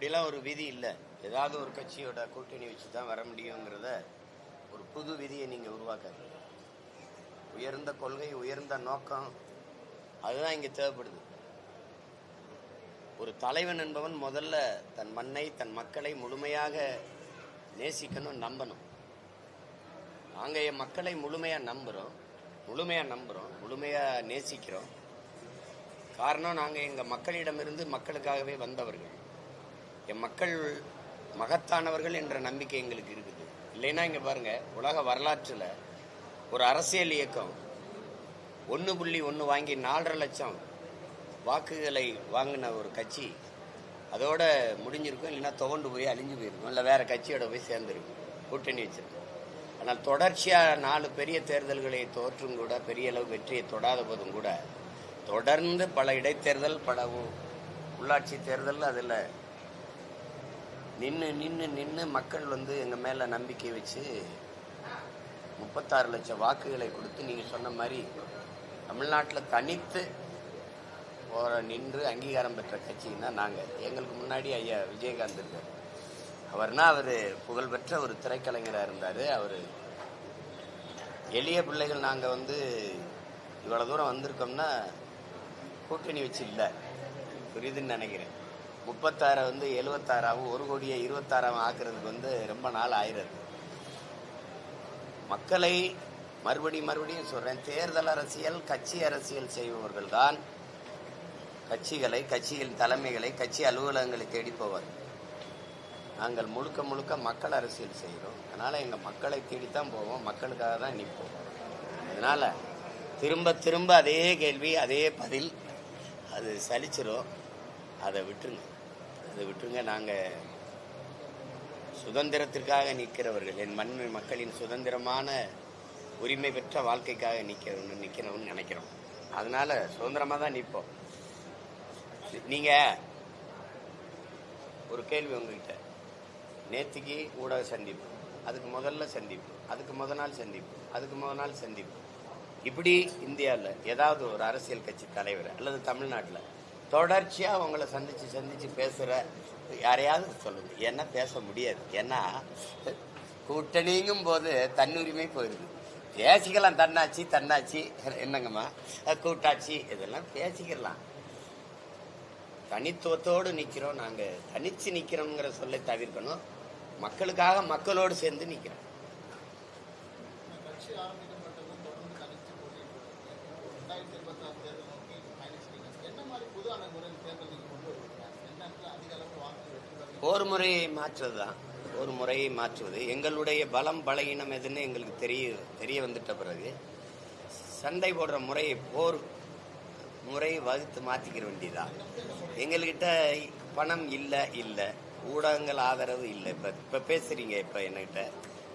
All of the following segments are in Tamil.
அப்படிலாம் ஒரு விதி இல்லை. ஏதாவது ஒரு கட்சியோட கூட்டணி வச்சு தான் வர முடியுங்கிறத ஒரு புது விதியை நீங்கள் உருவாக்காது. உயர்ந்த கொள்கை, உயர்ந்த நோக்கம், அதுதான் இங்கே தேவைப்படுது. ஒரு தலைவன் என்பவன் முதல்ல தன் மண்ணை, தன் மக்களை முழுமையாக நேசிக்கணும், நம்பணும். நாங்கள் என் மக்களை முழுமையாக நம்புகிறோம், முழுமையாக நேசிக்கிறோம். காரணம், நாங்கள் எங்கள் மக்களிடமிருந்து மக்களுக்காகவே வந்தவர்கள். என் மக்கள் மகத்தானவர்கள் என்ற நம்பிக்கை எங்களுக்கு இருக்குது. இல்லைன்னா இங்கே பாருங்கள், உலக வரலாற்றில் ஒரு அரசியல் இயக்கம் 1.1 வாங்கி 4.5 லட்சம் வாக்குகளை வாங்கின ஒரு கட்சி அதோட முடிஞ்சிருக்கும். இல்லைன்னா துவண்டு போய் அழிஞ்சு போயிருக்கும், இல்லை வேற கட்சியோட போய் சேர்ந்துருக்கும், கூட்டணி வச்சிருக்கும். ஆனால் தொடர்ச்சியாக 4 பெரிய தேர்தல்களை தோற்றும் கூட, பெரிய அளவு வெற்றியை தொடாத போதும் கூட, தொடர்ந்து பல இடைத்தேர்தல், பல உள்ளாட்சி தேர்தல், அதில் நின்று மக்கள் எங்கள் மேலே நம்பிக்கை வச்சு 36 லட்சம் வாக்குகளை கொடுத்து, நீங்கள் சொன்ன மாதிரி தமிழ்நாட்டில் தனித்து நின்று அங்கீகாரம் பெற்ற கட்சின்னா நாங்கள். எங்களுக்கு முன்னாடி ஐயா விஜயகாந்த் இருக்கார். அவர் புகழ்பெற்ற ஒரு திரைக்கலைஞராக இருந்தார். அவர் எளிய பிள்ளைகள் நாங்கள் இவ்வளோ தூரம் வந்திருக்கோம்னா கூட்டணி வச்சு இல்லை, புரியுதுன்னு நினைக்கிறேன். 36 76 1 கோடியை 26 ஆக்குறதுக்கு ரொம்ப நாள் ஆயிடுது. மக்களை மறுபடியும் சொல்றேன், தேர்தல் அரசியல், கட்சி அரசியல் செய்பவர்கள் தான் கட்சியின் தலைமைகளை, கட்சி அலுவலகங்களை தேடி போவார். நாங்கள் முழுக்க மக்கள் அரசியல் செய்கிறோம். அதனால் எங்கள் மக்களை தேடித்தான் போவோம், மக்களுக்காக தான் நிற்போம். அதனால் திரும்ப அதே கேள்வி, அதே பதில், அது சலிச்சிரும். அதை விட்டுருங்க. நாங்கள் சுதந்திரத்திற்காக நிற்கிறவர்கள், என் மக்களின் சுதந்திரமான உரிமை பெற்ற வாழ்க்கைக்காக நிற்கிறோம்னு நினைக்கிறோம். அதனால சுதந்திரமாக தான் நிற்போம். நீங்கள் ஒரு கேள்வி உங்ககிட்ட, நேற்றுக்கு ஊடக சந்திப்பு, அதுக்கு முதல்ல சந்திப்பு, அதுக்கு முத நாள் சந்திப்பு, இப்படி இந்தியாவில் ஏதாவது ஒரு அரசியல் கட்சி தலைவர் அல்லது தமிழ்நாட்டில் தொடர்ச்சியாக உங்களை சந்திச்சு பேசுகிற யாரையாவது சொல்லுங்க. ஏன்னா பேச முடியாது. ஏன்னா கூட்டணிங்கும் போது தன்னுரிமை போயிடுது. பேசிக்கலாம், தன்னாட்சி என்னங்கம்மா, கூட்டாட்சி, இதெல்லாம் பேசிக்கலாம். தனித்துவத்தோடு நிற்கிறோம். நாங்கள் தனிச்சு நிற்கிறோங்கிற சொல்லை தவிர்க்கணும். மக்களுக்காக மக்களோடு சேர்ந்து நிற்கிறோம். ஒரு முறையை மாற்றுவது எங்களுடைய பலம் பலகீனம் எதுன்னு எங்களுக்கு தெரிய வந்துட்ட பிறகு சண்டை போடுற முறையை, போர் முறையை வகுத்து மாற்றிக்கிற வேண்டியதான். எங்கள்கிட்ட பணம் இல்லை, ஊடகங்கள் ஆதரவு இல்லை. இப்போ பேசுறீங்க, இப்போ என்கிட்ட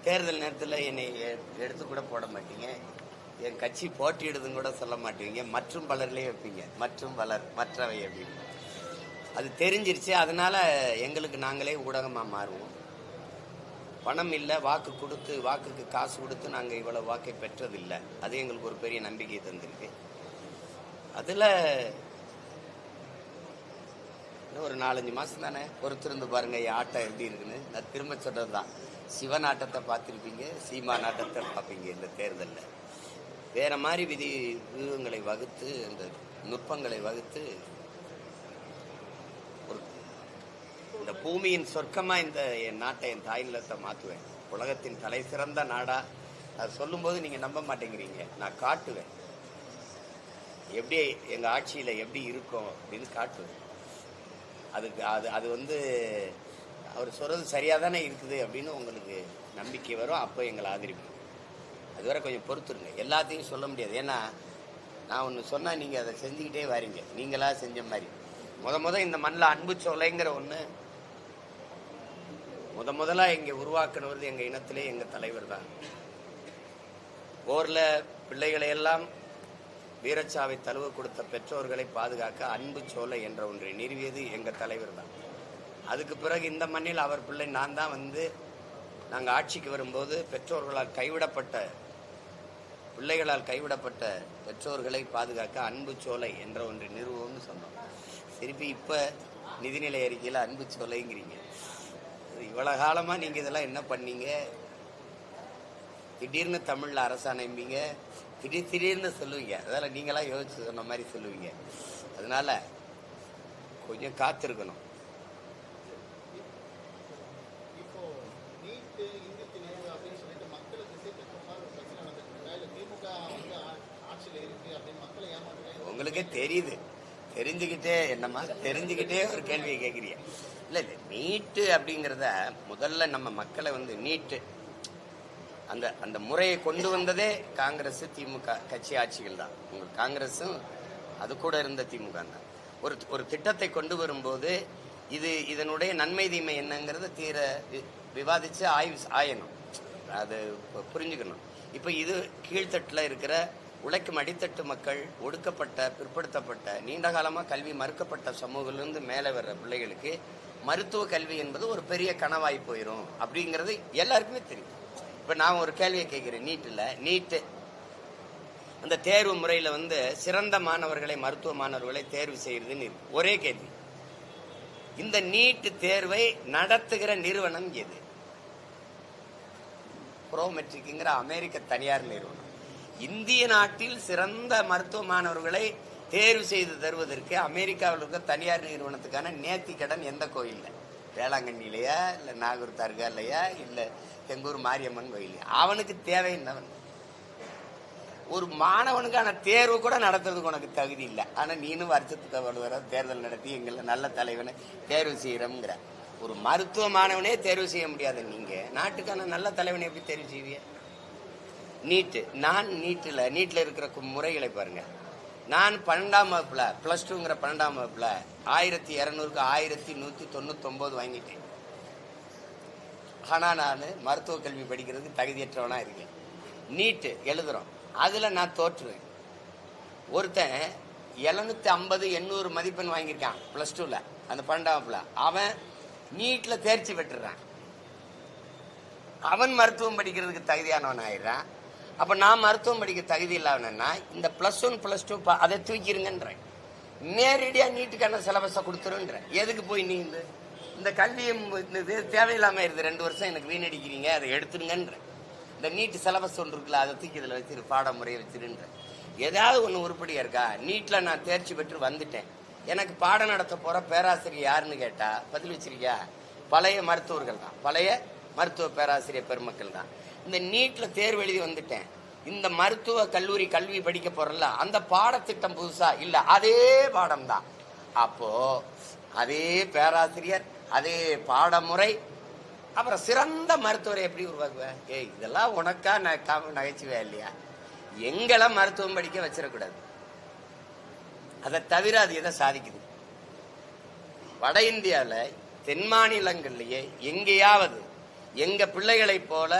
தேர்தல் நேரத்தில் என்னை எடுத்து கூட போட மாட்டீங்க, என் கட்சி போட்டியிடுதுன்னு கூட சொல்ல மாட்டீங்க, மற்றும் பலர்லேயே வைப்பீங்க, மற்றவை அப்படின்னு. அது தெரிஞ்சிருச்சு. அதனால எங்களுக்கு நாங்களே ஊடகமாக மாறுவோம். பணம் இல்லை, வாக்குக்கு காசு கொடுத்து நாங்கள் இவ்வளோ வாக்கை பெற்றதில்லை. அது எங்களுக்கு ஒரு பெரிய நம்பிக்கையை தந்திருக்கு. அதில் இன்னும் ஒரு 4-5 மாதம் தானே பொறுத்திருந்து பாருங்க என் ஆட்டம் எப்படி இருக்குன்னு. நான் திரும்ப சொல்கிறது தான், சிவன் ஆட்டத்தை பார்த்துருப்பீங்க, சீமான் ஆட்டத்தை பார்ப்பீங்க. இந்த தேர்தலில் வேற மாதிரி வியூகங்களை வகுத்து, இந்த நுட்பங்களை வகுத்து, இந்த பூமியின் சொர்க்கமாக என் நாட்டை, என் தாய் நிலத்தை மாற்றுவேன். உலகத்தின் தலை சிறந்த நாடா. அது சொல்லும்போது நீங்கள் நம்ப மாட்டேங்கிறீங்க. நான் காட்டுவேன், எப்படி எங்கள் ஆட்சியில் எப்படி இருக்கும் அப்படின்னு காட்டுவேன். அது அவர் சொல்கிறது சரியாக தானே இருக்குது அப்படின்னு உங்களுக்கு நம்பிக்கை வரும். அப்போ எங்களை ஆதரிப்பீங்க. அதுவரை கொஞ்சம் பொறுத்துருங்க. எல்லாத்தையும் சொல்ல முடியாது. ஏன்னா நான் ஒன்று சொன்னால் நீங்கள் அதை செஞ்சுக்கிட்டே வரீங்க, நீங்களா செஞ்ச மாதிரி. முத இந்த மண்ணில் அன்பு சோலைங்கிற ஒன்று முதலாக இங்கே உருவாக்குனது எங்கள் இனத்திலே எங்கள் தலைவர் தான். போரில் பிள்ளைகளை எல்லாம் வீரச்சாவை தழுவ கொடுத்த பெற்றோர்களை பாதுகாக்க அன்பு சோலை என்ற ஒன்றை நிறுவியது எங்கள் தலைவர் தான். அதுக்கு பிறகு இந்த மண்ணில் அவர் பிள்ளை நான் தான் நாங்கள் ஆட்சிக்கு வரும்போது பிள்ளைகளால் கைவிடப்பட்ட பெற்றோர்களை பாதுகாக்க அன்பு சோலை என்ற ஒன்றை நிறுவுவோம்னு சொன்னோம். திருப்பி இப்போ நிதிநிலை அறிக்கையில் அன்பு சொல்லுங்கிறீங்க. இவ்வளவு காலமா நீங்க இதெல்லாம் என்ன பண்ணீங்க? திடீர்னு தமிழ்ல அரசாணைம்பீங்க, திடீர்னு சொல்லுவீங்க. அதெல்லாம் நீங்களாம் யோசிச்சு சொன்ன மாதிரி சொல்லுவீங்க. அதனால கொஞ்சம் காத்திருக்கணும். உங்களுக்கே தெரியுது, தெரிஞ்சுக்கிட்டே ஒரு கேள்வியை கேட்குறீங்க. இல்லை இல்லை, நீட்டு அப்படிங்கிறத முதல்ல நம்ம மக்களை நீட்டு அந்த அந்த முறையை கொண்டு வந்ததே காங்கிரஸ் திமுக கட்சி ஆட்சிகள் தான். உங்களுக்கு காங்கிரஸும் அது கூட இருந்த திமுக தான். ஒரு திட்டத்தை கொண்டு வரும்போது இதனுடைய நன்மை தீமை என்னங்கிறத தீர விவாதிச்சு ஆயணும், அது புரிஞ்சுக்கணும். இப்போ இது கீழ்த்தட்டில் இருக்கிற உழைக்கும் அடித்தட்டு மக்கள், ஒடுக்கப்பட்ட பிற்படுத்தப்பட்ட நீண்ட காலமாக கல்வி மறுக்கப்பட்ட சமூகத்திலிருந்து மேலே வர்ற பிள்ளைகளுக்கு மருத்துவ கல்வி என்பது ஒரு பெரிய கனவாய் போயிடும் அப்படிங்கிறது எல்லாருக்குமே தெரியும். இப்போ நான் ஒரு கேள்வியை கேட்குறேன். நீட்டு அந்த தேர்வு முறையில் சிறந்த மாணவர்களை, மருத்துவ மாணவர்களை தேர்வு செய்யறதுன்னு இருக்கு. ஒரே கேள்வி, இந்த நீட்டு தேர்வை நடத்துகிற நிறுவனம் எது? ப்ரோமெட்ரிக்ங்கிற அமெரிக்க தனியார் நிறுவனம். இந்திய நாட்டில் சிறந்த மருத்துவ மாணவர்களை தேர்வு செய்து தருவதற்கு அமெரிக்காவில் இருக்க தனியார் நிறுவனத்துக்கான நேர்த்தி கடன் எந்த கோயில்ல? வேளாங்கண்ணிலையா, இல்லை நாகூர் தர்காலையா, இல்லை தெங்கூர் மாரியம்மன் கோயிலையா? அவனுக்கு தேவை என்னவன்? ஒரு மாணவனுக்கான தேர்வு கூட நடத்துறதுக்கு உனக்கு தகுதி இல்லை. ஆனால் நீனும் வருஷத்துக்கு வர தேர்தல் நடத்தி எங்களை நல்ல தலைவனை தேர்வு செய்யறோம்ங்கிற. ஒரு மருத்துவ மாணவனே தேர்வு செய்ய முடியாத நீங்க நாட்டுக்கான நல்ல தலைவனை எப்படி தேர்வு செய்வீங்க? நீட்டில் இருக்கிற முறைகளை பாருங்க. நான் 12ஆம் வகுப்புல +2ங்கிற 12ஆம் வகுப்புல 1200க்கு 1199 வாங்கிட்டேன். ஆனா நான் மருத்துவ கல்வி படிக்கிறதுக்கு தகுதியற்றவனா இருக்கேன். நீட்டு எழுதுறோம், அதுல நான் தோற்றுவேன். ஒருத்தன் 750 800 மதிப்பெண் வாங்கியிருக்கான் +2ல, அந்த 12ஆம் வகுப்புல. அவன் நீட்ல தேர்ச்சி பெற்றுறான். அவன் மருத்துவம் படிக்கிறதுக்கு தகுதியானவன் ஆயிடுறான். அப்ப நான் மருத்துவம் படிக்க தகுதி இல்லாமன்னா இந்த +1 +2 அதை தூக்கிருங்கன்றேன். நேரடியா நீட்டுக்கான சிலபஸை கொடுத்துருன்றேன். எதுக்கு போய் நீ இந்த கல்வியை தேவையில்லாம இருது 2 வருஷம் எனக்கு வீணடிக்கிறீங்க, அதை எடுத்துருங்கன்றேன். இந்த நீட்டு சிலபஸ் ஒன்று இருக்குல்ல, அதை தூக்கி இதில் வச்சிரு, பாடமுறையை வச்சிருன்றேன். ஏதாவது ஒன்று உருப்படியா இருக்கா? நீட்டில் நான் தேர்ச்சி பெற்று வந்துட்டேன், எனக்கு பாடம் நடத்த போற பேராசிரியர் யாருன்னு கேட்டா பதில் வச்சிருக்கியா? பழைய மருத்துவர்கள் தான், பழைய மருத்துவ பேராசிரியர் பெருமக்கள் தான். இந்த நீட்ல தேர்வு எழுதி வந்துட்டேன், இந்த மருத்துவ கல்லூரி கல்வி படிக்க போறல அந்த பாடத்திட்டம் புதுசா இல்ல, அதே பாடம் தான். அப்போ அதே பேராசிரியர், அதே பாடமுறை, அப்புறம் சிறந்த மருத்துவரை எப்படி உருவாக்குவேன்? இதெல்லாம் உனக்கா நகைச்சுவையா இல்லையா? எங்களை மருத்துவம் படிக்க வச்சிடக்கூடாது. அதை தவிர அது எதை சாதிக்குது? வட இந்தியாவில் தென் மாநிலங்கள்லயே எங்கேயாவது எங்க பிள்ளைகளை போல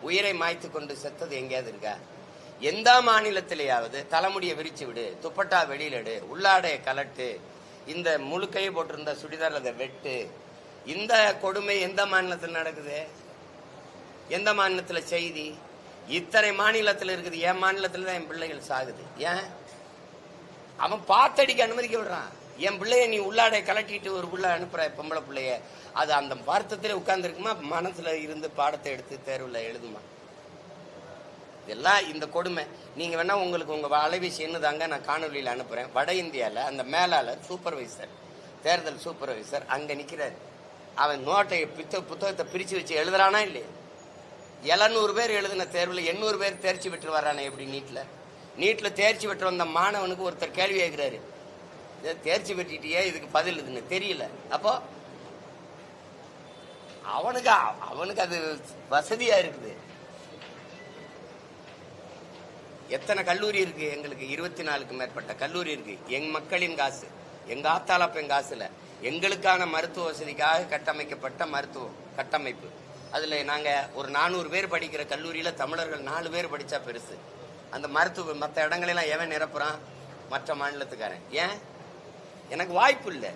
உயிரை மாய்த்து கொண்டு செத்தது எங்கேயாவது இருக்கா? எந்த மாநிலத்திலேயாவது தலைமுடியை விரிச்சு விடு, துப்பட்டா வெளியிலடு, உள்ளாடைய கலட்டு, இந்த முழுக்கையை போட்டிருந்த சுடிதார் அதை வெட்டு, இந்த கொடுமை எந்த மாநிலத்தில் நடக்குது? எந்த மாநிலத்தில் செய்தி? இத்தனை மாநிலத்தில் இருக்குது. என் மாநிலத்தில் தான் என் பிள்ளைகள் சாகுது. ஏன்? அவன் பார்த்தடிக்க அனுமதிக்க விடுறான். என் பிள்ளைய நீ உள்ளாடைய கலட்டிட்டு ஒரு புள்ள அனுப்புற பொம்பளை பிள்ளைய, அது அந்த வருத்தத்திலே உட்கார்ந்து இருக்குமா? மனசுல இருந்து பாடத்தை எடுத்து தேர்வுல எழுதுமா? இதெல்லாம் இந்த கொடுமை. நீங்க வேணா உங்களுக்கு உங்க அலைபேசி என்னதாங்க நான் காணொலியில் அனுப்புறேன். வட இந்தியால அந்த மேலாளர் சூப்பர்வைசர், தேர்தல் சூப்பர்வைசர் அங்க நிக்கிறாரு. அவன் நோட்டை புத்தகத்தை பிரிச்சு வச்சு எழுதுறானா இல்லையா? 700 பேர் எழுதின தேர்வுல 800 பேர் தேர்ச்சி பெற்று வர்றானே. எப்படி நீட்ல தேர்ச்சி பெற்று வந்த மாணவனுக்கு ஒருத்தர் கேள்வி கேட்கிறாரு, தேர்ச்சி பெற்றிட்டியே, இதுக்கு பதில் இதுன்னு தெரியல. அப்போ அவனுக்கு அது வசதியா இருக்குது. எத்தனை கல்லூரி இருக்கு? எங்களுக்கு 24க்கு மேற்பட்ட கல்லூரி இருக்கு. எங்க மக்களின் காசு, எங்க ஆத்தாளப்பன் காசுல எங்களுக்கான மருத்துவ வசதிக்காக கட்டமைக்கப்பட்ட மருத்துவ கட்டமைப்பு. அதுல நாங்க ஒரு 400 பேர் படிக்கிற கல்லூரியில தமிழர்கள் 4 பேர் படிச்சா பெருசு. அந்த மருத்துவ மற்ற இடங்களெல்லாம் எவன் நிரப்புறான்? மற்ற மாநிலத்துக்காரன். ஏன்? எனக்கு வாய்ப்பு இல்லை.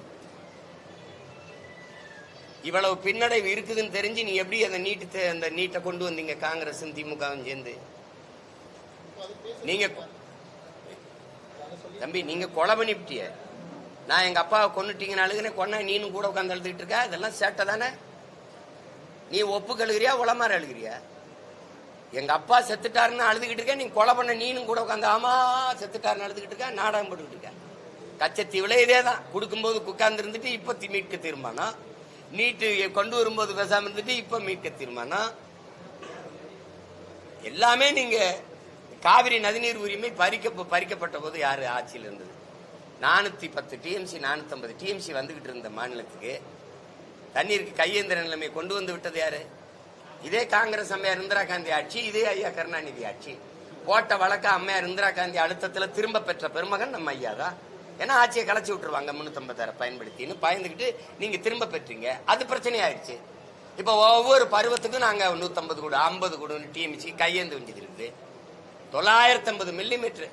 இவ்வளவு பின்னடைவு இருக்குதுன்னு தெரிஞ்சு நீ எப்படி அந்த நீட்டை கொண்டு வந்தீங்க? காங்கிரஸும் திமுகவும் சேர்ந்து நீங்க தம்பி, நீங்க கொலை பண்ணிவிட்டிய. நான் எங்க அப்பாவை கொன்னுட்டீங்கன்னு அழுகுனே, கொன்னா நீனும் கூட உட்காந்து அழுதுகிட்டு இருக்க. இதெல்லாம் சேட்டை தானே? நீ ஒப்பு கழுகிறியா உளமாற அழுகிறியா? எங்க அப்பா செத்துட்டாருன்னு அழுதுகிட்டு இருக்க, நீ கொலை பண்ண நீனும் கூட உட்காந்து ஆமா செத்துட்டாருன்னு அழுதுகிட்டு இருக்க, நாடகம் போட்டுக்கிட்டு இருக்க. கச்சத்தீவுல இதே தான். கொடுக்கும்போது உட்கார்ந்து இருந்துட்டு இப்ப மீட்க தீர்மானம், நீட்டு கொண்டு வரும்போது பேசாம இருந்துட்டு இப்ப மீட்க தீர்மானம். எல்லாமே நீங்க காவிரி நதிநீர் உரிமை பறிக்கப்பட்ட போது யாரு ஆட்சியில் இருந்தது? 410 டிஎம்சி 450 டிஎம்சி வந்துகிட்டு இருந்த மாநிலத்துக்கு தண்ணீருக்கு கையேந்திர நிலைமை கொண்டு வந்து விட்டது யாரு? இதே காங்கிரஸ் அம்மையார் இந்திரா காந்தி ஆட்சி, இதே ஐயா கருணாநிதி ஆட்சி. போட்ட வழக்க அம்மையார் இந்திரா காந்தி அழுத்தத்துல திரும்ப பெற்ற பெருமகன் நம்ம ஐயா தான். ஏன்னா ஆட்சியை கலைச்சி விட்டுருவாங்க 356 பயன்படுத்தின்னு பயந்துகிட்டு நீங்க திரும்ப பெற்றீங்க. அது பிரச்சனை ஆயிடுச்சு. இப்ப ஒவ்வொரு பருவத்துக்கும் நாங்க 150 கூட 50 கூட டிஎம்சி கையேந்து வேண்டியது இருக்குது. 950 மில்லிமீட்டர்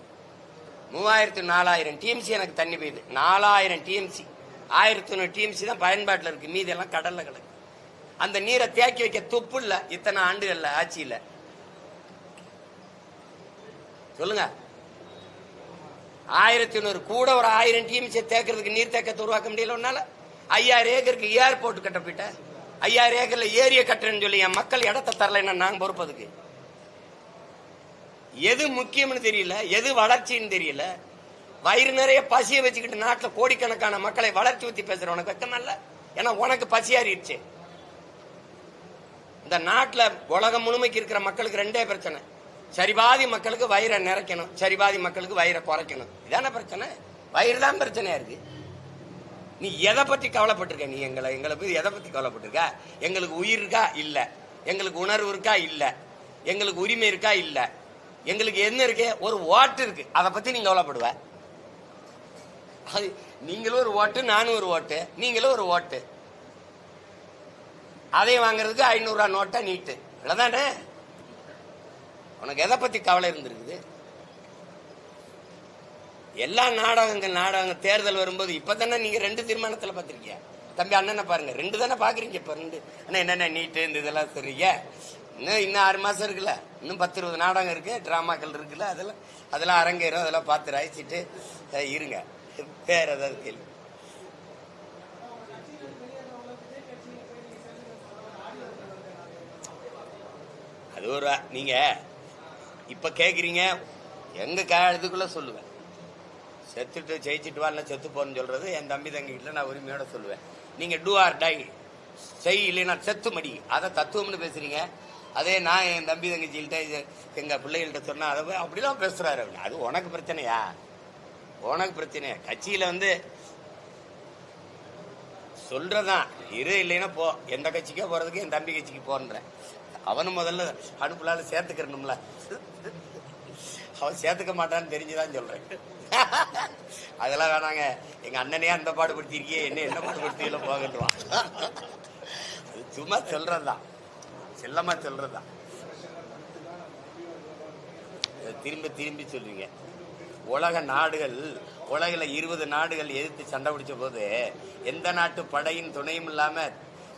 3000 4000 டிஎம்சி எனக்கு தண்ணி பெய்யுது. 4000 டிஎம்சி 1100 டிஎம்சி தான் பயன்பாட்டில் இருக்கு. மீதி எல்லாம் கடல்ல கிடக்கு. அந்த நீரை தேக்கி வைக்க துப்பு இல்ல இத்தனை ஆண்டுகள்ல ஆட்சியில. சொல்லுங்க, 1100 கூட ஒரு 1000 டிஎம்சி தேக்கிறதுக்கு நீர் தேக்கத்தை உருவாக்க முடியல உன்னால. 5000 ஏக்கருக்கு ஏர்போர்ட் கட்ட போயிட்ட. 5000 ஏக்கர்ல ஏரிய கட்டுறேன்னு சொல்லி என் மக்கள் இடத்தை தரலைன்னா நாங்க பொறுப்பதுக்கு. எது முக்கியம்னு தெரியல, எது வளர்ச்சின்னு தெரியல. வயிறு நிறைய பசியை வச்சுக்கிட்டு நாட்டில் கோடிக்கணக்கான மக்களை வளர்ச்சி பத்தி பேசுற உனக்கு வெக்கமா இல்ல? ஏன்னா உனக்கு பசியாறிடுச்சு. இந்த நாட்டில் உலகம் முழுமைக்கு இருக்கிற மக்களுக்கு ரெண்டே பிரச்சனை. சரிபாதி மக்களுக்கு வயிறை நிறைக்கணும், சரிபாதி மக்களுக்கு வயிறை குறைக்கணும். இதான பிரச்சனை? வயிறு தான் பிரச்சனையா இருக்கு. நீ எதை பத்தி கவலைப்பட்டிருக்க? நீ எங்களை பத்தி எதை பத்தி கவலைப்பட்டிருக்க? எங்களுக்கு உயிர் இருக்கா? இல்ல. எங்களுக்கு உணர்வு இருக்கா? இல்ல. எங்களுக்கு உரிமை இருக்கா? இல்ல. எங்களுக்கு என்ன இருக்கு? ஒரு ஓட்டு இருக்கு. அதை பத்தி நீங்க கவலைப்படுவ? நீங்களும் ஒரு ஓட்டு, நானும் ஒரு ஓட்டு, நீங்களும் ஒரு ஓட்டு. அதை வாங்குறதுக்கு 500 ரூபா நோட்டா நீட்டு. இவ்வளவுதானே? உனக்கு எதை பத்தி கவலை இருந்திருக்குது? எல்லா நாடகங்கள் தேர்தல் வரும்போது இப்பதானே நீங்க 2 தீர்மானத்துல பாத்திருக்கீங்க. தம்பி அண்ணனை பாருங்க, 2 தானே பாக்குறீங்க. இப்ப 2 என்னென்ன நீட்டு இந்த இதெல்லாம் சொல்றீங்க. இன்னும் 6 மாசம் இருக்குல்ல, இன்னும் 10-20 நாடகம் இருக்கு, டிராமாக்கள் இருக்குல்ல, அதெல்லாம் அரங்கேறும். அதெல்லாம் பார்த்து ரசிச்சுட்டு இருங்க. வேற ஏதாவது கேள்வி? அது ஒரு நீங்க இப்ப கேக்குறீங்க, எங்க இதுக்குள்ள சொல்லுவேன். செத்துட்டு ஜெயிச்சுட்டு வா, இல்ல செத்து போன்னு சொல்றது என் தம்பி தங்கி கிட்ட நான் உரிமையோட சொல்லுவேன். நீங்க டூ ஆர் டை செய், இல்லைன்னா செத்து மடி, அதை தத்துவம்னு பேசுறீங்க. அதே நான் என் தம்பி தங்கச்சிகிட்ட எங்க பிள்ளைகள்கிட்ட சொன்னா அதை அப்படிலாம் பேசுறாரு. அது உனக்கு பிரச்சனையா? உனக்கு பிரச்சனையா? கட்சியில சொல்றதான் இரு, இல்லைன்னா போ. எந்த கட்சிக்கோ போறதுக்கு என் தம்பி கட்சிக்கு போன்ற அவனும் முதல்ல அனுப்புலால சேர்த்துக்கிறணும்ல. அவன் சேர்த்துக்க மாட்டான்னு தெரிஞ்சுதான் சொல்றேன். அதெல்லாம் வேணாங்க, எங்க அண்ணனே அந்த பாடுபடுத்திருக்கியே, என்ன பாடுபடுத்தியில போகட்டுவான். அது சும்மா சொல்றதுதான், செல்லமா சொல்றதுதான். திரும்பி சொல்றீங்க. உலகில் 20 நாடுகள் எதிர்த்து சண்டை பிடிச்ச போது எந்த நாட்டு படையின் துணையும் இல்லாம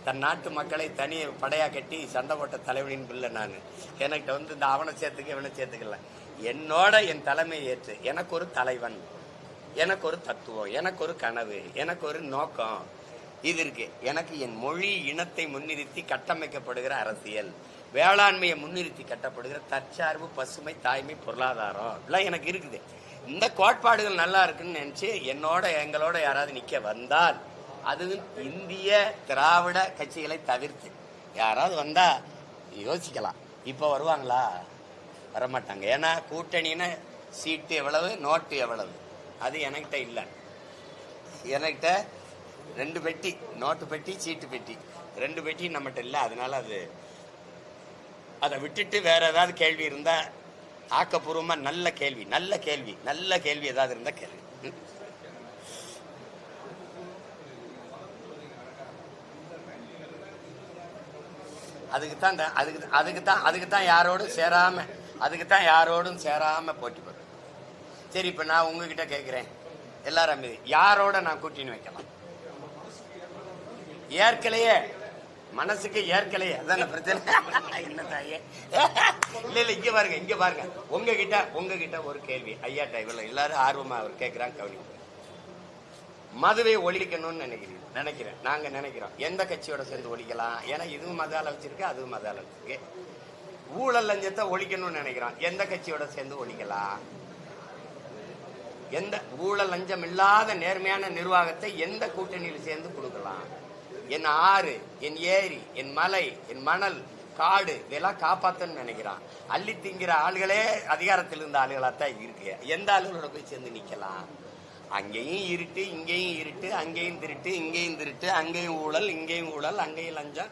தன் நாட்டு மக்களை தனி படையா கட்டி சண்டை போட்ட தலைவனின் பிள்ளை நான். என்கிட்ட இந்த அவனை சேர்த்துக்க இவனை சேர்த்துக்கல. என்னோட என் தலைமை ஏற்று எனக்கு ஒரு தலைவன், எனக்கு ஒரு தத்துவம், எனக்கு ஒரு கனவு, எனக்கு ஒரு நோக்கம் இது இருக்கு. எனக்கு என் மொழி இனத்தை முன்னிறுத்தி கட்டமைக்கப்படுகிற அரசியல், வேளாண்மையை முன்னிறுத்தி கட்டப்படுகிற தற்சார்பு, பசுமை, தாய்மை, பொருளாதாரம் எல்லாம் எனக்கு இருக்குது. இந்த கோட்பாடுகள் நல்லா இருக்குன்னு நினைச்சு எங்களோட யாராவது நிக்க வந்தால், அதுவும் இந்திய திராவிட கட்சிகளை தவிர்த்து யாராவது வந்தா யோசிக்கலாம். இப்ப வருவாங்களா? வரமாட்டாங்க. ஏன்னா கூட்டணின்னு சீட்டு எவ்வளவு, நோட்டு எவ்வளவு, அது என்கிட்ட இல்லை. என்கிட்ட 2 பெட்டி, நோட்டு பெட்டி, சீட்டு பெட்டி, 2 பெட்டி நம்மகிட்ட இல்லை. அதனால அதை விட்டுட்டு வேற ஏதாவது கேள்வி இருந்தா ஆக்கப்பூர்வமா நல்ல கேள்வி ஏதாவது இருந்தா கேள்வி. அதுக்குத்தான் யாரோடும் சேராம போட்டி போடுறேன். சரி, இப்ப நான் உங்ககிட்ட கேட்கிறேன், எல்லாரும் யாரோட நான் கூட்டணி வைக்கலாம்? ஏற்கலையே மனசுக்கு ஏற்கலையே அதான பிரச்சனை. என்ன தாயே? இல்ல இங்க பாருங்க உங்ககிட்ட ஒரு கேள்வி ஐயாட்ட. இவ்வளவு எல்லாரும் ஆர்வமா அவர் கேட்கிறாங்க, கவனிங்க. மதுவை ஒழிக்கணும்னு நினைக்கிறேன். நாங்க நினைக்கிறோம் எந்த கட்சியோட சேர்ந்து ஒழிக்கலாம். ஏன்னா இதுவும் மதால வச்சிருக்கு, அதுவும் மதால வச்சிருக்கு. ஊழல் லஞ்சத்தை ஒழிக்கணும்னு நினைக்கிறோம். எந்த கட்சியோட சேர்ந்து ஒழிக்கலாம்? எந்த ஊழல் லஞ்சம் இல்லாத நேர்மையான நிர்வாகத்தை எந்த கூட்டணியில் சேர்ந்து கொடுக்கலாம்? என் ஆறு, என் ஏரி, என் மலை, என் மணல், காடு இதெல்லாம் காப்பாத்தன்னு நினைக்கிறான். அள்ளி திங்கிற ஆளுகளே அதிகாரத்தில் இருந்த ஆளுகளாத்தான் இருக்கு. எந்த ஆளுகளோட போய் சேர்ந்து நிக்கலாம்? அங்கேயும் இருட்டு, இங்கேயும் இருட்டு, அங்கேயும் திருட்டு, இங்கேயும் திருட்டு, அங்கேயும் ஊழல், இங்கேயும் ஊழல், அங்கேயும் லஞ்சம்,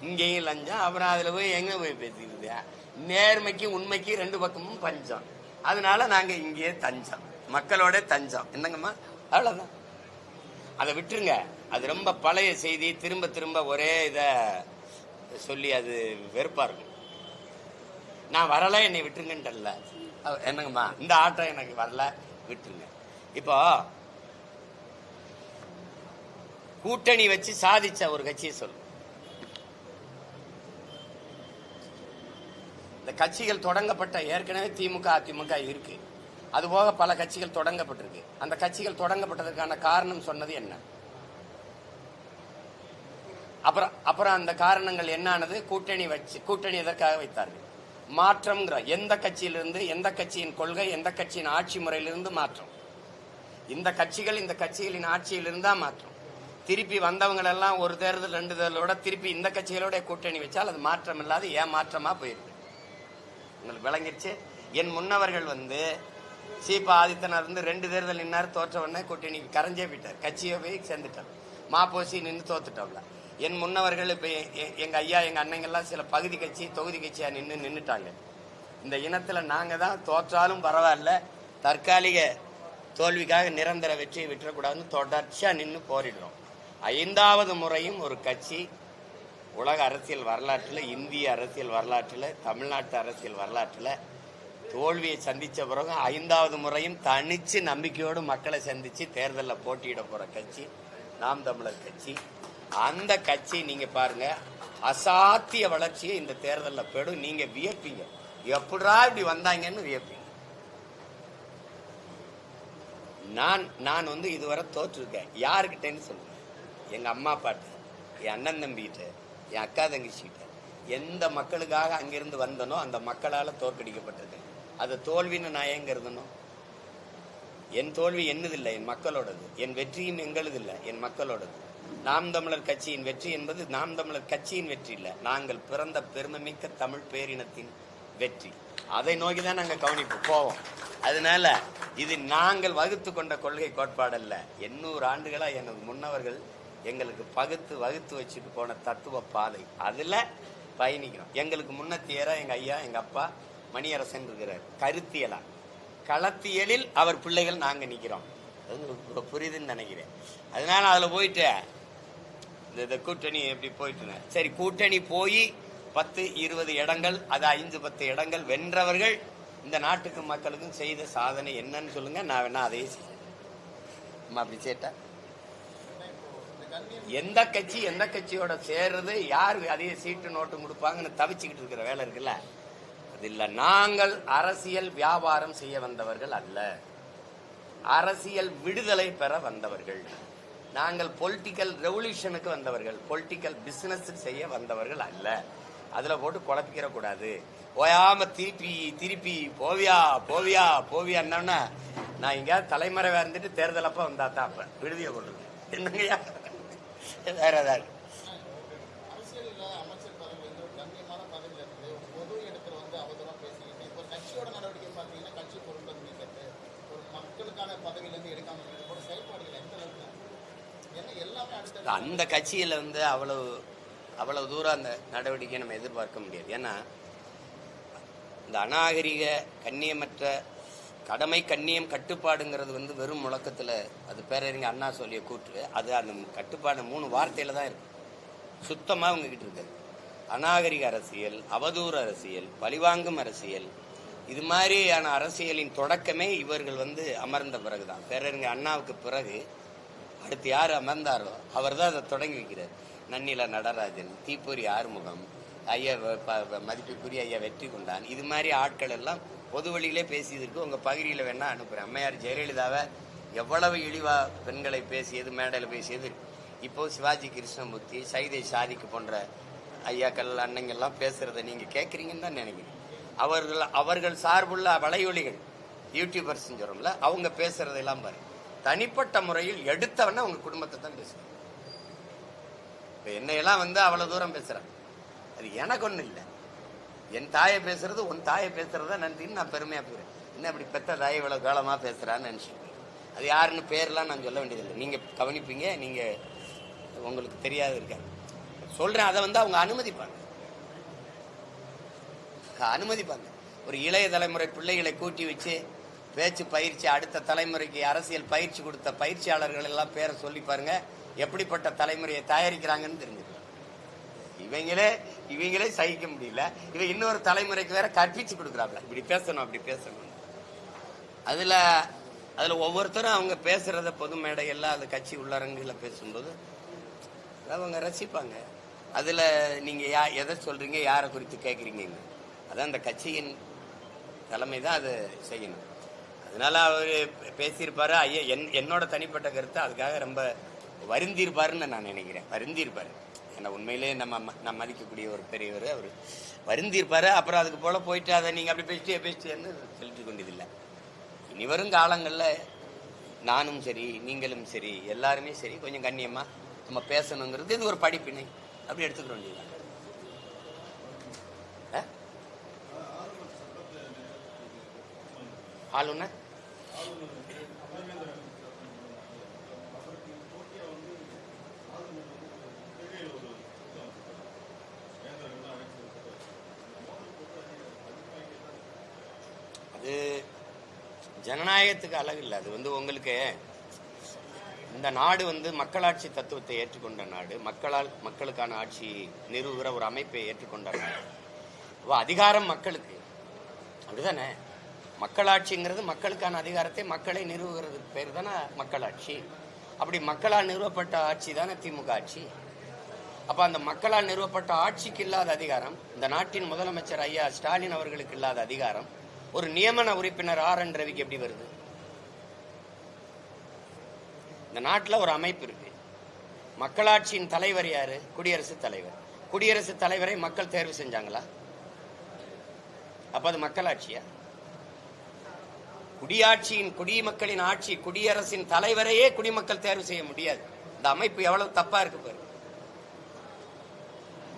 இங்கேயும் லஞ்சம். அப்புறம் அதுல போய் எங்க போய் பேசிக்கிறது? நேர்மைக்கு உண்மைக்கு ரெண்டு பக்கமும் பஞ்சம். அதனால நாங்க இங்கேயே தஞ்சம், மக்களோட தஞ்சம். என்னங்கம்மா? அவ்வளவுதான். அதை விட்டுருங்க. அது ரொம்ப பழைய செய்தி. திரும்ப திரும்ப ஒரே இத சொல்லி அது வெறுப்பா இருக்கும். நான் வரல, என்னை விட்டுருங்கன்றல. என்னங்கம்மா, இந்த ஆட்டம் எனக்கு வரல, விட்டுருங்க. இப்போ கூட்டணி வச்சு சாதிச்ச ஒரு கட்சியை சொல்லு. இந்த கட்சிகள் தொடங்கப்பட்ட ஏற்கனவே திமுக அதிமுக இருக்கு. அதுபோக பல கட்சிகள் தொடங்கப்பட்டிருக்கு. அந்த கட்சிகள் தொடங்கப்பட்டதற்கான காரணம் சொன்னது என்ன? அப்புறம் அந்த காரணங்கள் என்னானது? கூட்டணி எதற்காக வைத்தார்கள்? மாற்றம்ங்கிற எந்த கட்சியிலிருந்து, எந்த கட்சியின் கொள்கை, எந்த கட்சியின் ஆட்சி முறையிலிருந்து மாற்றம். இந்த கட்சிகளின் ஆட்சியில் இருந்தா மாற்றம். திருப்பி வந்தவங்களெல்லாம் ஒரு தேர்தல் ரெண்டு தேர்தலோட திருப்பி இந்த கட்சிகளோட கூட்டணி வச்சால் அது மாற்றம் இல்லாத ஏமாற்றமா போயிருக்கு. உங்களுக்கு விளங்கிருச்சு? என் முன்னவர்கள் சீபா ஆதித்தனார் ரெண்டு தேர்தல் நின்னார், தோற்ற உடனே கூட்டணி கரைஞ்சே போயிட்டார், கட்சியை போய் சேர்ந்துட்டார். மாப்போசி நின்று தோத்துட்டோம்ல. என் முன்னவர்கள் இப்ப எங்க ஐயா எங்க அண்ணங்கள்லாம் சில பகுதி கட்சி தொகுதி கட்சியா நின்றுட்டாங்க. இந்த இனத்துல நாங்க தான் தோற்றாலும் பரவாயில்ல, தற்காலிக தோல்விக்காக நிரந்தர வெற்றியை விட்டுறக்கூடாதுன்னு தொடர்ச்சியா நின்று போரிடுறோம். 5வது முறையும் ஒரு கட்சி உலக அரசியல் வரலாற்றில், இந்திய அரசியல் வரலாற்றில், தமிழ்நாட்டு அரசியல் வரலாற்றில் தோல்வியை சந்திச்ச பிறகு 5வது முறையும் தனிச்சு நம்பிக்கையோடு மக்களை சந்திச்சு தேர்தலில் போட்டியிட போற கட்சி நாம் தமிழர் கட்சி. அந்த கட்சி நீங்க பாருங்க, அசாத்திய வளர்ச்சியை இந்த தேர்தலில் பெறும். நீங்க வியப்பீங்க, எப்படா இப்படி வந்தாங்கன்னு வியப்பீங்க. நான் இதுவரை தோற்றுருக்கேன். யாருக்கிட்டேன்னு சொல்லுங்க? எங்க அம்மா அப்பாட்ட, என் அண்ணன் தம்பிகிட்ட, என் அக்கா தங்கச்சிக்கிட்ட. எந்த மக்களுக்காக அங்கிருந்து வந்தனோ அந்த மக்களால தோற்கடிக்கப்பட்டிருக்கேன். அது தோல்வின்னு நான் ஏங்க இருந்தனும்? என் தோல்வி என்னதில்லை, என் மக்களோடது. என் வெற்றியும் எங்களது இல்லை, என் மக்களோடது. நாம் தமிழர் கட்சியின் வெற்றி என்பது நாம் தமிழர் கட்சியின் வெற்றி இல்லை, நாங்கள் பிறந்த பெருமைமிக்க தமிழ் பேரினத்தின் வெற்றி. அதை நோக்கிதான் நாங்கள் கவனிப்பு போவோம். அதனால இது நாங்கள் வகுத்து கொண்ட கொள்கை கோட்பாடல்ல. 800 ஆண்டுகளா எனது முன்னவர்கள் எங்களுக்கு வகுத்து வச்சுட்டு போன தத்துவ பாதை. அதுல பயணிக்கிறோம். எங்களுக்கு முன்னத்தியரா எங்க ஐயா எங்க அப்பா மணியரசன் இருக்கிறார். கருத்தியலா களத்தியலில் அவர் பிள்ளைகள் நாங்க நிக்கிறோம். அது புரியுதுன்னு நினைக்கிறேன். அதனால அதுல போயிட்டு இந்த கூட்டணி எப்படி போயிட்டு, சரி கூட்டணி போய் 10-20 இடங்கள், அது 5-10 இடங்கள் வென்றவர்கள் இந்த நாட்டுக்கும் மக்களுக்கும் செய்த சாதனை என்னன்னு சொல்லுங்க. நான் வேணா அதையே செய்யறேன். அப்படி சேட்டா எந்த கட்சியோட சேர்றது, யாரு அதே சீட்டு நோட்டு கொடுப்பாங்கன்னு தவிச்சுக்கிட்டு இருக்கிற வேலை இருக்குல்ல, அது இல்ல. நாங்கள் அரசியல் வியாபாரம் செய்ய வந்தவர்கள் அல்ல, அரசியல் விடுதலை பெற வந்தவர்கள். நாங்கள் பொலிட்டிக்கல் ரெவல்யூஷனுக்கு வந்தவர்கள், பொலிட்டிக்கல் பிசினஸ் செய்ய வந்தவர்கள் அல்ல. அதுல போட்டு குழப்பிக்கிற கூடாது. ஓயாம திருப்பி போவியான்னா நான் இங்க தலைமறைவா இருந்துட்டு தேர்தல் அப்ப வந்தா தான் அப்ப விடுதியை கொள்ளுங்க. என்னங்கய்யா வேற ஏதாவது அந்த கட்சியில அவ்வளவு தூரம் அந்த நடவடிக்கை நம்ம எதிர்பார்க்க முடியாது. ஏன்னா இந்த அநாகரிக கண்ணியமற்ற கடமை கண்ணியம் கட்டுப்பாடுங்கிறது வெறும் முழக்கத்துல, அது பேரறிஞர் அண்ணா சொல்லிய கூற்று. அது அந்த கட்டுப்பாடு 3 வார்த்தையில தான் இருக்கு. சுத்தமா உங்ககிட்ட இருக்கு. அநாகரிக அரசியல், அவதூறு அரசியல், பழிவாங்கும் அரசியல், இது மாதிரியான அரசியலின் தொடக்கமே இவர்கள் அமர்ந்த பிறகுதான். பேரறிஞர் அண்ணாவுக்கு பிறகு அடுத்து யார் அமர்ந்தாரோ அவர் தான் அதை தொடங்கி வைக்கிறார். நன்னில நடராஜன், தீப்பொறி ஆறுமுகம், ஐயா மதிப்புக்குரிய ஐயா வெற்றி கொண்டான், இது மாதிரி ஆட்கள் எல்லாம் பொது வழியிலே பேசியதற்கு உங்க பகுதியில் வேணா அனுப்புறேன். அம்மையார் ஜெயலலிதாவை எவ்வளவு இழிவா பெண்களை பேசியது, மேடையில் பேசியது. இப்போ சிவாஜி கிருஷ்ணமூர்த்தி, சைதை சாதிக்கு போன்ற ஐயாக்கள் அன்னைங்கெல்லாம் பேசுறதை நீங்க கேட்குறீங்கன்னு தான் நினைக்கிறேன். அவர்கள் சார்புள்ள வலையொலிகள் யூடியூபர்ஸ் சொல்றோம்ல, அவங்க பேசுறதெல்லாம் பாரு. தனிப்பட்ட முறையில் எடுத்தவன அவங்க குடும்பத்தை தான் பேசுறாங்க. இப்போ என்னையெல்லாம் அவ்வளவு தூரம் பேசுறாங்க. அது எனக்கு ஒன்றும் இல்லை. என் தாயை பேசுறது உன் தாயை பேசுறதா நன்றின்னு நான் பெருமையா போகிறேன். என்ன இப்படி பெத்த தாயை இவ்வளவு காலமா பேசுறான்னு நினைச்சிருக்கேன். அது யாருன்னு பேர்லாம் நான் சொல்ல வேண்டியதில்லை, நீங்க கவனிப்பீங்க. நீங்க உங்களுக்கு தெரியாது இருக்க சொல்றேன். அதை அவங்க அனுமதிப்பாங்க. ஒரு இளைய தலைமுறை பிள்ளைகளை கூட்டி வச்சு பேச்சு பயிற்சி, அடுத்த தலைமுறைக்கு அரசியல் பயிற்சி கொடுத்த பயிற்சியாளர்கள் எல்லாம் பேரை சொல்லி பாருங்க, எப்படிப்பட்ட தலைமுறையை தயாரிக்கிறாங்கன்னு தெரிஞ்சுக்கலாம். இவங்களே சகிக்க முடியல, இவன் இன்னொரு தலைமுறைக்கு வேற கற்பிச்சு கொடுக்குறாப்ல, இப்படி பேசணும் அப்படி பேசணும். அதுல ஒவ்வொருத்தரும் அவங்க பேசுறத பொது மேடையெல்லாம் அது கட்சி உள்ளரங்குல பேசும்போது அவங்க ரசிப்பாங்க. அதுல நீங்க எதை சொல்றீங்க, யாரை குறித்து கேட்குறீங்க, அதான் அந்த கட்சியின் தலைமை தான் அதை செய்யணும். அதனால அவர் பேசியிருப்பாரு. ஐயா என்னோட தனிப்பட்ட கருத்து அதுக்காக ரொம்ப வருந்திருப்பாருன்னு நான் நினைக்கிறேன். வருந்திருப்பாரு. ஏன்னா உண்மையிலே நம்ம மதிக்கக்கூடிய ஒரு பெரியவர், அவர் வருந்திருப்பாரு. அப்புறம் அதுக்கு போல போயிட்டு அதை நீங்க அப்படி பேசிட்டேன்னு செலுத்தி கொண்டதில்லை. இனி வரும் காலங்களில் நானும் சரி, நீங்களும் சரி, எல்லாருமே சரி, கொஞ்சம் கண்ணியமா நம்ம பேசணுங்கிறது இது ஒரு படிப்பினை, அப்படி எடுத்துக்க வேண்டியது. ஆளுநர் அது ஜனநாயகத்துக்கு அழகு இல்லை. அது உங்களுக்கு இந்த நாடு மக்களாட்சி தத்துவத்தை ஏற்றுக்கொண்ட நாடு, மக்களுக்கான ஆட்சி நிறுவுகிற ஒரு அமைப்பை ஏற்றுக்கொண்ட நாடு. அதிகாரம் மக்களுக்கு, அப்படிதானே? மக்களாட்சிங்கிறது மக்களுக்கான அதிகாரத்தை மக்களை நிறுவுகிறதுக்கு பேர் தானே மக்களாட்சி. அப்படி மக்களால் நிறுவப்பட்ட ஆட்சி தானே திமுக ஆட்சி. அப்ப அந்த மக்களால் நிறுவப்பட்ட ஆட்சிக்கு இல்லாத அதிகாரம், இந்த நாட்டின் முதலமைச்சர் ஐயா ஸ்டாலின் அவர்களுக்கு இல்லாத அதிகாரம் ஒரு நியமன உறுப்பினர் RN ரவிக்கு எப்படி வருது? இந்த நாட்டில் ஒரு அமைப்பு இருக்கு. மக்களாட்சியின் தலைவர் யாரு? குடியரசுத் தலைவர். குடியரசுத் தலைவரை மக்கள் தேர்வு செஞ்சாங்களா? அப்ப அது மக்களாட்சியா? குடியாட்சியின், குடிமக்களின் ஆட்சி, குடியரசின் தலைவரையே குடிமக்கள் தேர்வு செய்ய முடியாது. இந்த அமைப்பு எவ்வளவு தப்பா இருக்கு பாரு.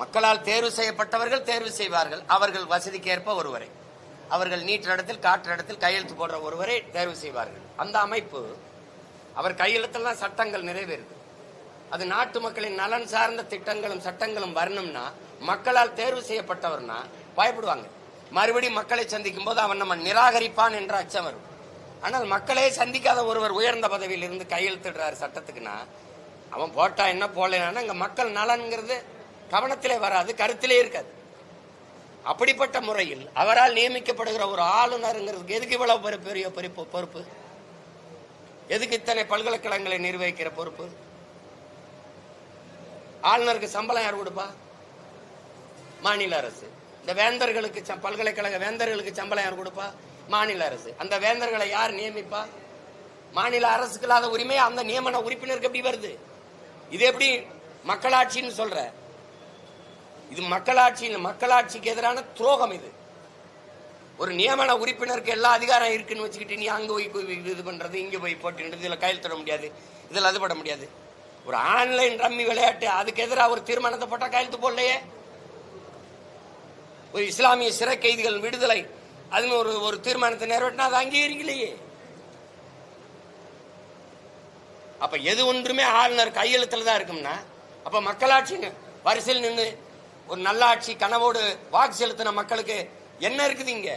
மக்களால் தேர்வு செய்யப்பட்டவர்கள் தேர்வு செய்வார்கள், அவர்கள் வசதிக்கேற்ப ஒருவரை, அவர்கள் நீற்ற இடத்தில் காற்று இடத்தில் கையெழுத்து போடுற ஒருவரை தேர்வு செய்வார்கள். அந்த அமைப்பு அவர் கையெழுத்தில் தான் சட்டங்கள் நிறைவேறுது. அது நாட்டு மக்களின் நலன் சார்ந்த திட்டங்களும் சட்டங்களும் வரணும்னா மக்களால் தேர்வு செய்யப்பட்டவர்னா பயப்படுவாங்க. மறுபடியும் மக்களை சந்திக்கும் போது அவன் நம்ம நிராகரிப்பான் என்ற அச்சம் வரும். ஆனால் மக்களே சந்திக்காத ஒருவர் உயர்ந்த பதவியில் இருந்து கையெழுத்திடுறாரு சட்டத்துக்குன்னா அவன் போட்டா என்ன போடலன்னா இங்க மக்கள் நலன்கிறது கவனத்திலே வராது, கருத்திலே இருக்காது. அப்படிப்பட்ட முறையில் அவரால் நியமிக்கப்படுகிற ஒரு ஆளுநருங்கிறதுக்கு எதுக்கு இவ்வளவு பெரிய பொறுப்பு? எதுக்கு இத்தனை பல்கலைக்கழகங்களை நிர்வகிக்கிற பொறுப்பு? ஆளுநருக்கு சம்பளம் யார் கொடுப்பா? மாநில அரசு. இந்த வேந்தர்களுக்கு, பல்கலைக்கழக வேந்தர்களுக்கு சம்பளம் யார் கொடுப்பா? மாநில அரசு. அந்த வேந்தர்களை யார் நியமிப்பா? மாநில அரசுக்கு இல்லாத உரிமை அந்த நியமன உறுப்பினருக்கு எப்படி வருது? இது எப்படி மக்களாட்சின்னு சொல்ற? இது மக்களாட்சிக்கு எதிரான துரோகம். இது ஒரு நியமன உறுப்பினருக்கு எல்லா அதிகாரம் இருக்குன்னு வச்சுக்கிட்டு நீ அங்க போய் இது பண்றது, இங்க போய் போட்டு இதுல கையெழுத்திட முடியாது, இதுல அதுபட முடியாது. ஒரு ஆன்லைன் ரம்மி விளையாட்டு, அதுக்கு எதிராக ஒரு தீர்மானத்தை போட்டா கையெழுத்து போடலையே. ஒரு இஸ்லாமிய சிறை கைதிகள் விடுதலை அதுன்னு ஒரு தீர்மானத்தை நிறைவேற்றினா அது அங்கீகரிக்கலையே. அப்ப எது ஒன்றுமே ஆளுநர் கையெழுத்துல தான் இருக்கும்னா அப்ப மக்களாட்சி வரிசையில் நின்று ஒரு நல்ல ஆட்சி கனவோடு வாக்கு செலுத்தின மக்களுக்கு என்ன இருக்குது? இங்க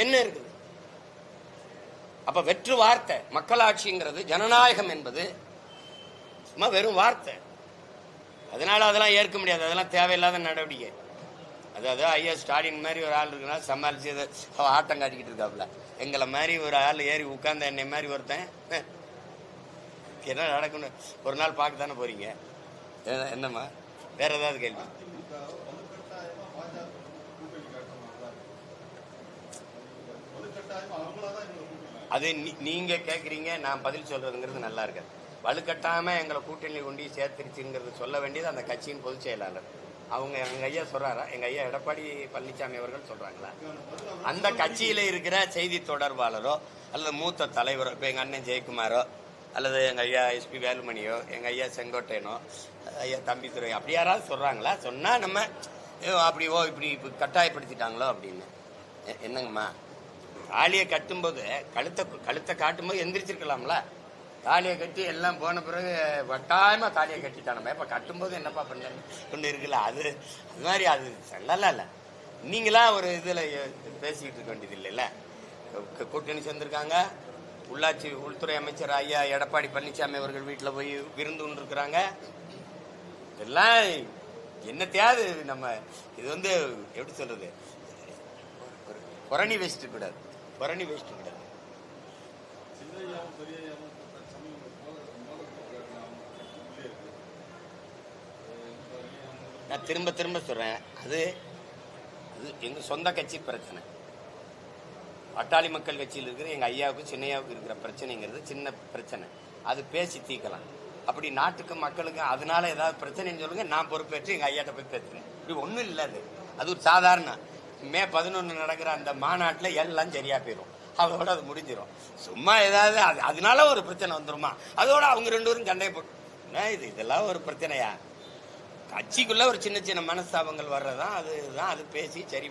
என்ன இருக்குது? அப்ப வெற்று வார்த்தை. மக்களாட்சிங்கிறது, ஜனநாயகம் என்பது சும்மா வெறும் வார்த்தை. அதனால அதெல்லாம் ஏற்க முடியாது, அதெல்லாம் தேவையில்லாத நடவடிக்கை. அதாவது ஐயா ஸ்டாலின் மாதிரி ஒரு ஆள் இருக்குன்னா சமாளிச்சு ஆட்டம் காட்டிக்கிட்டு இருக்காப்புல. எங்களை மாதிரி ஒரு ஆள் ஏறி உட்கார்ந்த என்னை மாதிரி ஒருத்தன் என்ன நடக்கணும் ஒரு நாள் பார்க்க தானே போறீங்க. என்னம்மா வேற ஏதாவது கேள்வி? அது நீங்க கேட்குறீங்க, நான் பதில் சொல்றதுங்கிறது நல்லா இருக்கு. வலுக்கட்டாம எங்களை கூட்டணியில் கொண்டு சேர்த்துருச்சுங்கிறது சொல்ல வேண்டியது அந்த கட்சியின் பொதுச் செயலாளர். அவங்க எங்க ஐயா சொல்றாரா? எங்க ஐயா எடப்பாடி பழனிசாமி அவர்கள் சொல்றாங்களா? அந்த கட்சியில இருக்கிற செய்தி தொடர்பாளரோ அல்லது மூத்த தலைவரோ, இப்போ எங்க அண்ணன் ஜெயக்குமாரோ அல்லது எங்க ஐயா எஸ்பி வேலுமணியோ எங்க ஐயா செங்கோட்டையனோ ஐயா தம்பித்துறை அப்படி யாராவது சொல்றாங்களா? சொன்னா நம்ம அப்படி இப்படி கட்டாயப்படுத்திட்டாங்களோ அப்படின்னு. என்னங்கம்மா, தாலியை கட்டும்போது கழுத்தை காட்டும்போது எந்திரிச்சிருக்கலாம்ல. தாலியை கட்டி எல்லாம் போன பிறகு வட்டாயமா தாலியை கட்டிட்டானமே, இப்ப கட்டும்போது என்னப்பா பண்ண கொண்டு இருக்குல்ல, அது மாதிரி அது சொல்லல. இல்ல நீங்களா ஒரு இதுல பேசிக்கிட்டு இருக்க வேண்டியது இல்லைல்ல. கூட்டணி சேர்ந்திருக்காங்க. உள்ளாட்சி உள்துறை அமைச்சர் ஐயா எடப்பாடி பழனிசாமி அவர்கள் வீட்டில் போய் விருந்து இருக்கிறாங்க. இதெல்லாம் என்னத்தையாவது நம்ம இது எப்படி சொல்றது, புரணி வேஸ்ட் கூடாது. நான் திரும்ப சொல்றேன், அது எங்க சொந்த கட்சி பிரச்சனை. அட்டாளி மக்கள் கட்சியில் இருக்கிற எங்க ஐயாவுக்கு சின்னையாவுக்கு இருக்கிற பிரச்சனைங்கிறது சின்ன பிரச்சனை. அது பேசி தீர்க்கலாம். அப்படி நாட்டுக்கு மக்களுக்கு அதனால ஏதாவது பிரச்சனைன்னு சொல்லுங்க, நான் பொறுப்பேற்று எங்க ஐயாட்ட போய் பேசுறேன். இப்படி ஒன்றும் இல்லை. அது ஒரு சாதாரண மே 11 நடக்கிற அந்த மாநாட்டில் எல்லாம் சரியா போயிடும். அதோட அது முடிஞ்சிடும். சும்மா ஏதாவது அதனால ஒரு பிரச்சனை வந்துருமா? அதோட அவங்க 2 பேரும் சண்டை போட்டு இதெல்லாம் ஒரு பிரச்சனையா? கட்சிக்குள்ள ஒரு சின்ன சின்ன மனஸ்தாபங்கள் வர்றதான். அதுதான் அது பேசி சரி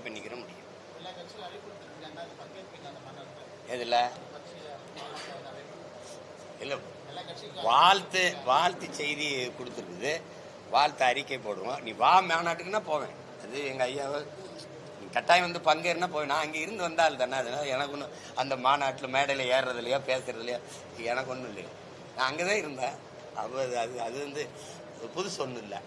பண்ணிக்கிற முடியும். எதுல இல்ல வாழ்த்து செய்தி கொடுத்துருக்குது. வாழ்த்து அறிக்கை போடுவோம். நீ வா மாநாட்டுக்குன்னா போவேன். அது எங்க ஐயாவை கட்டாயம் பங்கேறினா போய் நான் அங்கே இருந்து வந்தால் தானே. அதனால எனக்கு ஒன்றும் அந்த மாநாட்டில் மேடையில் ஏறுறதுலையோ பேசுறதுலையோ எனக்கு ஒன்றும் இல்லையோ. நான் அங்கே தான் இருந்தேன். அது புதுசு ஒன்றும் இல்லை.